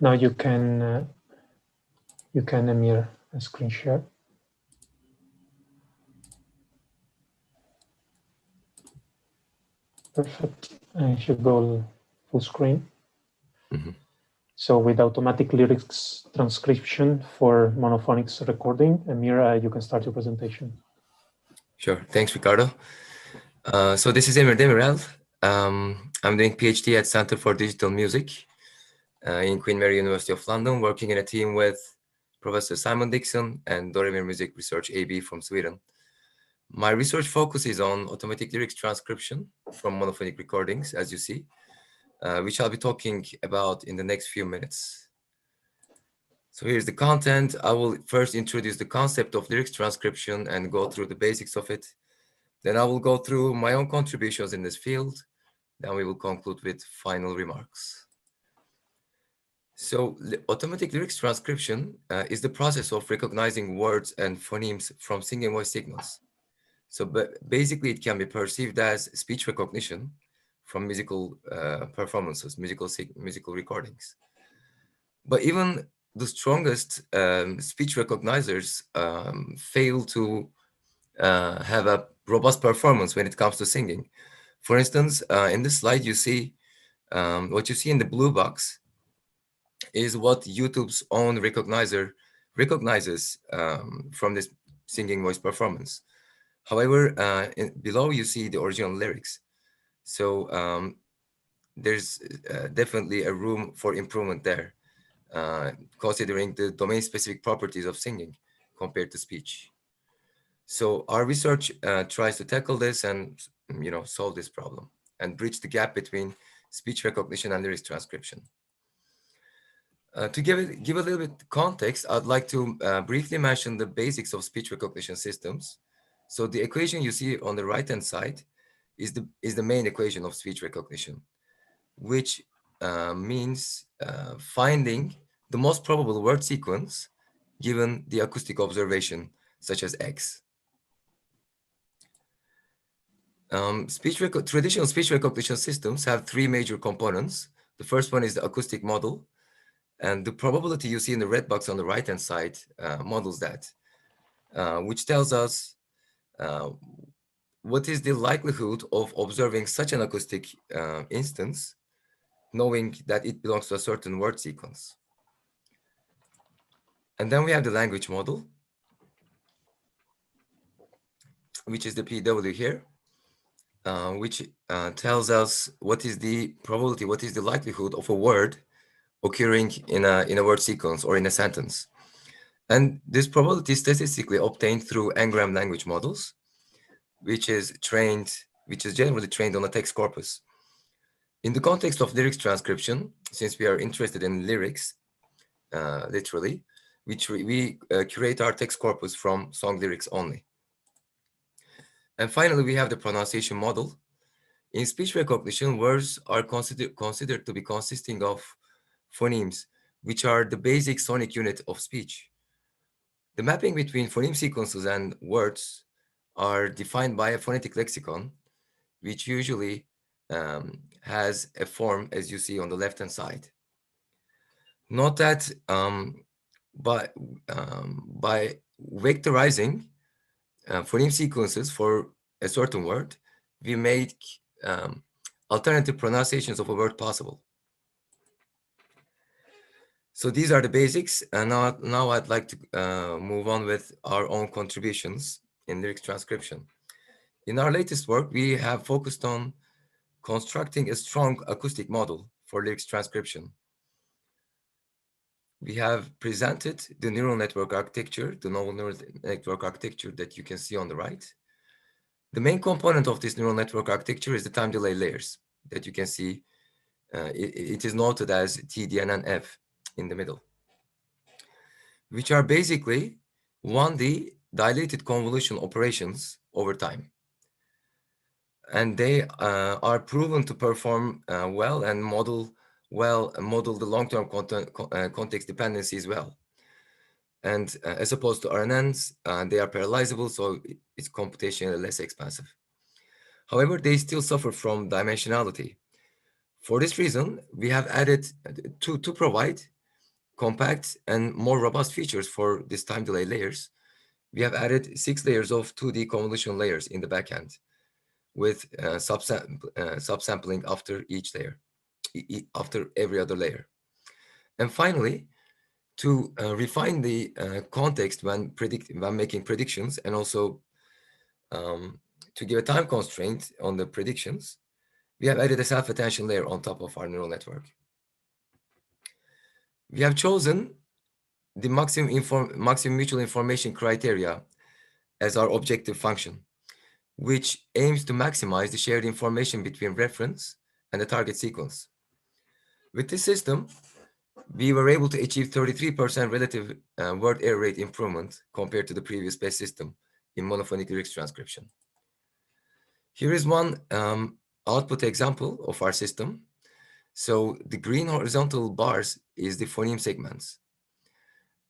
Now you can mirror a screen share. Perfect. And if you go full screen. So with automatic lyrics transcription for Monophonics recording, Amir, you can start your presentation. Sure. Thanks, Ricardo. So this is Emir Demirel. I'm doing PhD at Center for Digital Music in Queen Mary University of London, working in a team with Professor Simon Dixon and Doremir Music Research AB from Sweden. My research focus is on automatic lyrics transcription from monophonic recordings, as you see, which I'll be talking about in the next few minutes. So here's the content. I will first introduce the concept of lyrics transcription and go through the basics of it. Then I will go through my own contributions in this field. Then we will conclude with final remarks. So automatic lyrics transcription is the process of recognizing words and phonemes from singing voice signals. So basically, it can be perceived as speech recognition from musical performances, musical recordings. But even the strongest speech recognizers fail to have a robust performance when it comes to singing. For instance, in this slide, you see what you see in the blue box is what YouTube's own recognizer recognizes from this singing voice performance. However, below you see the original lyrics. So there's definitely a room for improvement there, considering the domain-specific properties of singing compared to speech. So our research tries to tackle this and solve this problem and bridge the gap between speech recognition and lyrics transcription. To give a little bit context, I'd like to briefly mention the basics of speech recognition systems. So the equation you see on the right-hand side is the main equation of speech recognition, which means finding the most probable word sequence given the acoustic observation, such as X. Traditional speech recognition systems have three major components. The first one is the acoustic model, and the probability you see in the red box on the right-hand side models that, which tells us what is the likelihood of observing such an acoustic instance, knowing that it belongs to a certain word sequence. And then we have the language model, which is the PW here, which tells us what is the probability, what is the likelihood of a word occurring in a word sequence or in a sentence. And this probability is statistically obtained through n-gram language models, which is generally trained on a text corpus. In the context of lyrics transcription, since we are interested in lyrics, literally, we curate our text corpus from song lyrics only. And finally, we have the pronunciation model. In speech recognition, words are considered to be consisting of phonemes, which are the basic sonic unit of speech. The mapping between phoneme sequences and words are defined by a phonetic lexicon, which usually has a form as you see on the left-hand side. Note that by vectorizing phoneme sequences for a certain word, we make alternative pronunciations of a word possible. So these are the basics, and now I'd like to move on with our own contributions in lyrics transcription. In our latest work, we have focused on constructing a strong acoustic model for lyrics transcription. We have presented the neural network architecture, the novel neural network architecture that you can see on the right. The main component of this neural network architecture is the time delay layers that you can see. It is noted as TDNNF in the middle, which are basically 1D dilated convolution operations over time. And they are proven to perform well and model the long-term context dependencies well. And as opposed to RNNs, they are parallelizable, so it's computationally less expensive. However, they still suffer from dimensionality. For this reason, we have added to provide compact and more robust features for this time delay layers, we have added 6 layers of 2D convolution layers in the backend with subsampling after each layer, after every other layer. And finally, to refine the context when making predictions, and also to give a time constraint on the predictions, we have added a self-attention layer on top of our neural network. We have chosen the maximum mutual information criteria as our objective function, which aims to maximize the shared information between reference and the target sequence. With this system, we were able to achieve 33% relative word error rate improvement compared to the previous best system in monophonic lyrics transcription. Here is one output example of our system. So the green horizontal bars is the phoneme segments,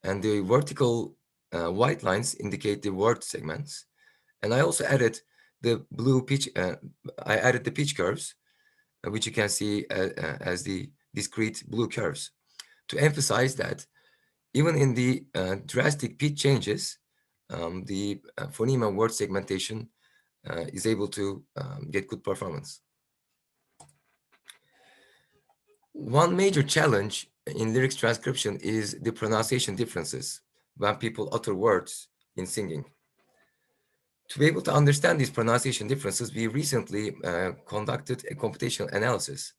and the vertical white lines indicate the word segments. And I also added the blue pitch. I added the pitch curves, which you can see as the discrete blue curves, to emphasize that even in the drastic pitch changes, the phoneme and word segmentation is able to get good performance. One major challenge in lyrics transcription is the pronunciation differences when people utter words in singing. To be able to understand these pronunciation differences, we recently conducted a computational analysis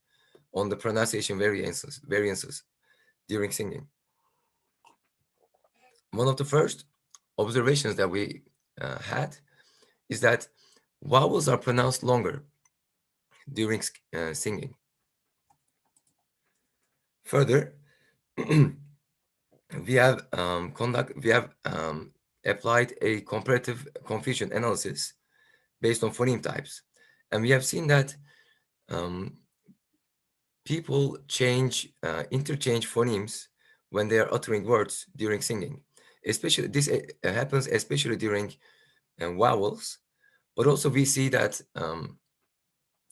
on the pronunciation variances during singing. One of the first observations that we had is that vowels are pronounced longer during singing. Further, we have applied a comparative confusion analysis based on phoneme types, and we have seen that people interchange phonemes when they are uttering words during singing. Especially this happens especially during vowels, but also we see that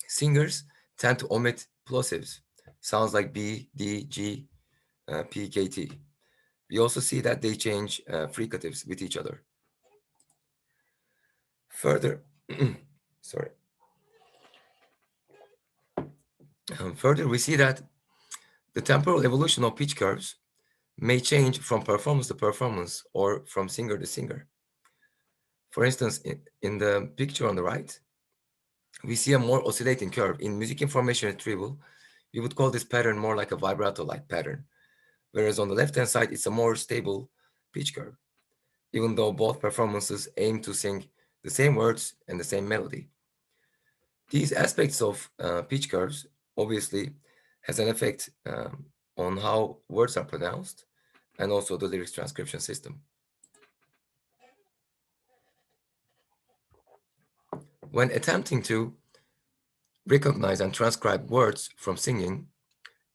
singers tend to omit plosives, sounds like B, D, G, P, K, T. We also see that they change fricatives with each other. Further, further, we see that the temporal evolution of pitch curves may change from performance to performance or from singer to singer. For instance, in the picture on the right, we see a more oscillating curve. In music information retrieval, we would call this pattern more like a vibrato-like pattern, whereas on the left-hand side, it's a more stable pitch curve, even though both performances aim to sing the same words and the same melody. These aspects of pitch curves obviously has an effect on how words are pronounced and also the lyrics transcription system. When attempting to recognize and transcribe words from singing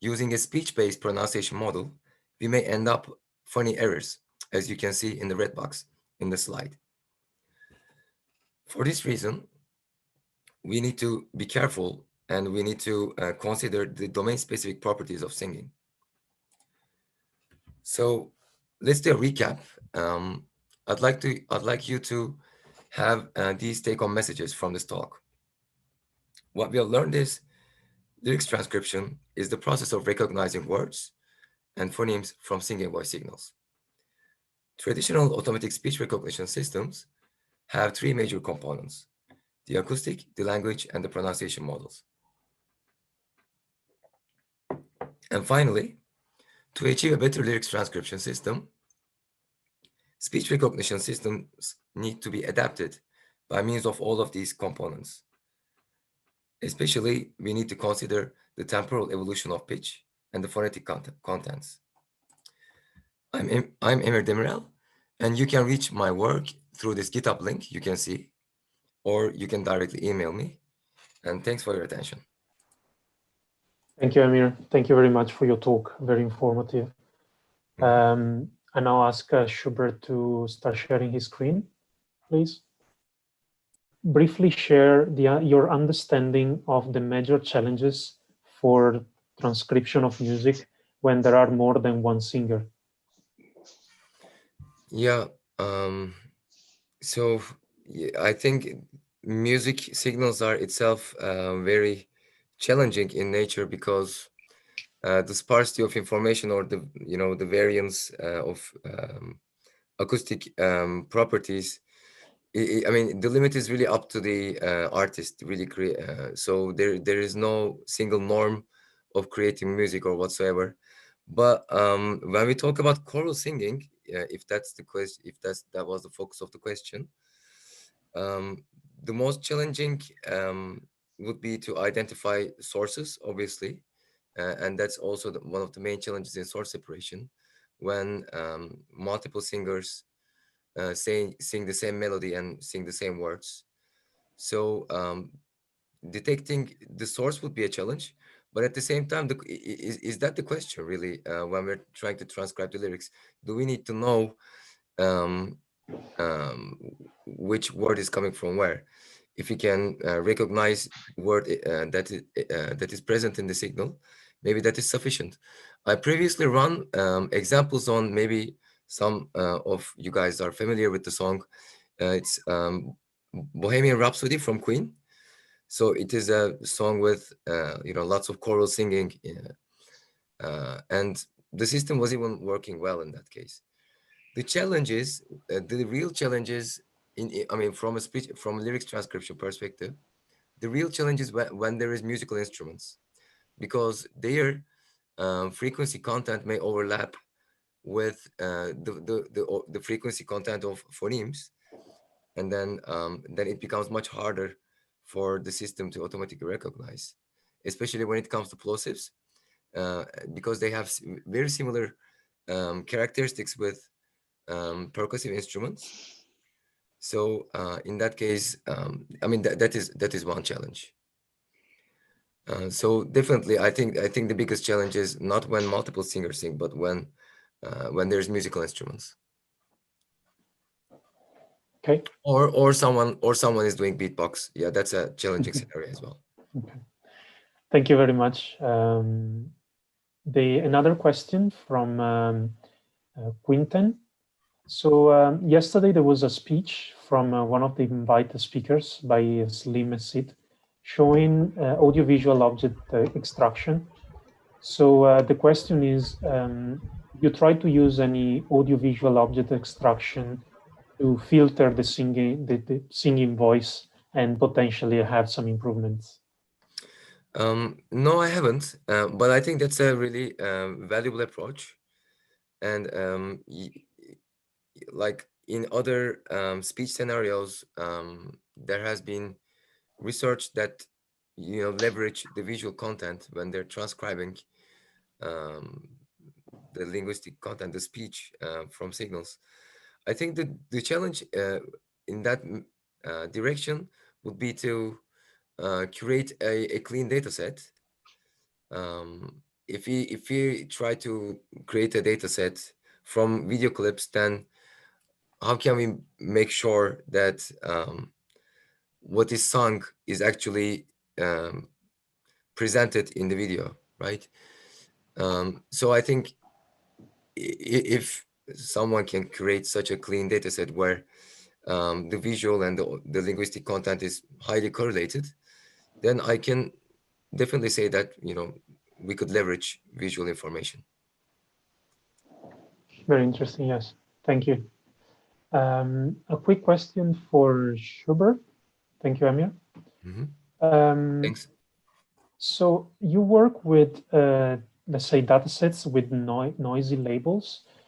using a speech-based pronunciation model, we may end up funny errors, as you can see in the red box in the slide. For this reason, we need to be careful and we need to consider the domain-specific properties of singing. So let's do a recap. I'd like you to have these take-home messages from this talk. What we have learned is lyrics transcription is the process of recognizing words and phonemes from singing voice signals. Traditional automatic speech recognition systems have 3 major components: the acoustic, the language, and the pronunciation models. And finally, to achieve a better lyrics transcription system, speech recognition systems need to be adapted by means of all of these components. Especially, we need to consider the temporal evolution of pitch and the phonetic contents. I'm Emir Demirel, and you can reach my work through this GitHub link you can see, or you can directly email me. And thanks for your attention. Thank you, Emir. Thank you very much for your talk. Very informative. I now ask Schubert to start sharing his screen, please. Briefly share your understanding of the major challenges for transcription of music when there are more than one singer. Yeah. So I think music signals are itself very challenging in nature because the sparsity of information or the the variance of acoustic properties. I mean, the limit is really up to the artist. Really, so there is no single norm of creating music or whatsoever. But when we talk about choral singing, if that's the question, if that was the focus of the question, um, the most challenging would be to identify sources, obviously, and that's also one of the main challenges in source separation, when multiple singers sing the same melody and sing the same words. So detecting the source would be a challenge, but at the same time, is that the question really? When we're trying to transcribe the lyrics, do we need to know um, um, which word is coming from where? If you can recognize the word that is present in the signal, maybe that is sufficient. I previously run examples on, maybe some of you guys are familiar with the song. It's Bohemian Rhapsody from Queen. So it is a song with lots of choral singing, and the system was even working well in that case. The challenge is, the real challenge is, I mean, from a lyrics transcription perspective, the real challenge is when there is musical instruments, because their frequency content may overlap with the frequency content of phonemes, and then it becomes much harder for the system to automatically recognize, especially when it comes to plosives, because they have very similar characteristics with percussive instruments. So in that case, I mean, that is one challenge. So definitely, I think the biggest challenge is not when multiple singers sing, but when there's musical instruments, Okay. or someone is doing beatbox. Yeah, that's a challenging scenario as well. Okay. Thank you very much. Another question from Quinten. So yesterday there was a speech from one of the invited speakers by Slim Sid showing audiovisual object extraction. So the question is, you try to use any audiovisual object extraction to filter the singing voice and potentially have some improvements? No, I haven't, but I think that's a really valuable approach. And like in other speech scenarios, there has been research that leverage the visual content when they're transcribing um, the linguistic content, the speech from signals. I think that the challenge in that direction would be to curate a clean data set. If we try to create a data set from video clips, then how can we make sure that what is sung is actually um, presented in the video, right? So I think if someone can create such a clean data set where the visual and the linguistic content is highly correlated, then I can definitely say that we could leverage visual information. Very interesting, yes. Thank you. A quick question for Schubert. Thank you, Amir. Mhm. Um, Thanks. so you work with, let's say, datasets with noisy labels.